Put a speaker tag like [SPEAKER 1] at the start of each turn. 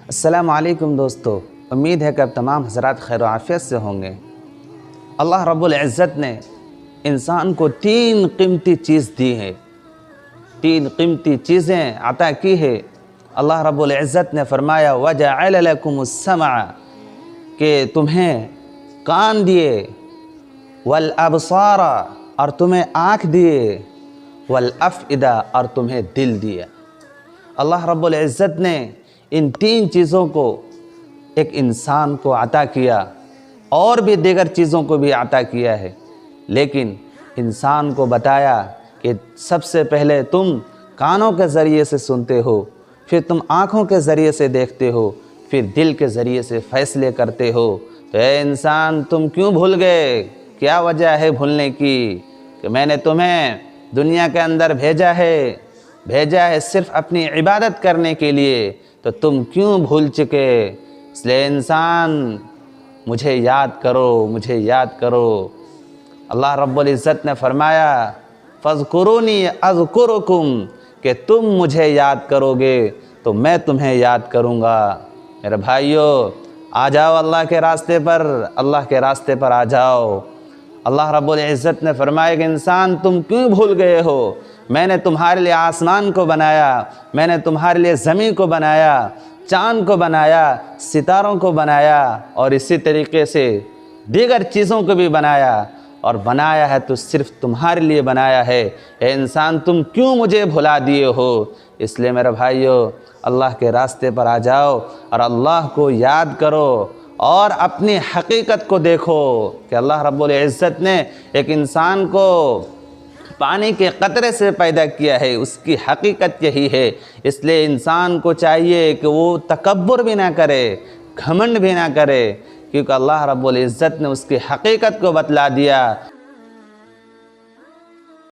[SPEAKER 1] السلام علیکم دوستو، امید ہے کہ اب تمام حضرات خیر و عافیت سے ہوں گے۔ اللہ رب العزت نے انسان کو 3 قیمتی چیز دی ہے، 3 قیمتی چیزیں عطا کی ہے۔ اللہ رب العزت نے فرمایا وَجَعَلَ لَكُمُ السَّمْعَ کہ تمہیں کان دیے، وَالْأَبْصَارَ اور تمہیں آنکھ دیے، وَالْأَفْئِدَةَ اور تمہیں دل دیا۔ اللہ رب العزت نے ان 3 چیزوں کو ایک انسان کو عطا کیا، اور بھی دیگر چیزوں کو بھی عطا کیا ہے، لیکن انسان کو بتایا کہ سب سے پہلے تم کانوں کے ذریعے سے سنتے ہو، پھر تم آنکھوں کے ذریعے سے دیکھتے ہو، پھر دل کے ذریعے سے فیصلے کرتے ہو۔ تو اے انسان، تم کیوں بھول گئے؟ کیا وجہ ہے بھولنے کی؟ کہ میں نے تمہیں دنیا کے اندر بھیجا ہے صرف اپنی عبادت کرنے کے لیے، تو تم کیوں بھول چکے؟ اس لیے انسان مجھے یاد کرو۔ اللہ رب العزت نے فرمایا فَاذْكُرُونِي أَذْكُرُكُمْ کہ تم مجھے یاد کرو گے تو میں تمہیں یاد کروں گا۔ میرے بھائیو، آ جاؤ اللہ کے راستے پر آ جاؤ۔ اللہ رب العزت نے فرمایا کہ انسان تم کیوں بھول گئے ہو؟ میں نے تمہارے لیے آسمان کو بنایا، میں نے تمہارے لیے زمین کو بنایا، چاند کو بنایا، ستاروں کو بنایا، اور اسی طریقے سے دیگر چیزوں کو بھی بنایا، اور بنایا ہے تو صرف تمہارے لیے بنایا ہے۔ اے انسان، تم کیوں مجھے بھلا دیے ہو؟ اس لیے میرے بھائیو، اللہ کے راستے پر آ جاؤ اور اللہ کو یاد کرو، اور اپنی حقیقت کو دیکھو کہ اللہ رب العزت نے ایک انسان کو پانی کے قطرے سے پیدا کیا ہے، اس کی حقیقت یہی ہے۔ اس لیے انسان کو چاہیے کہ وہ تکبر بھی نہ کرے، گھمنڈ بھی نہ کرے، کیونکہ اللہ رب العزت نے اس کی حقیقت کو بتلا دیا۔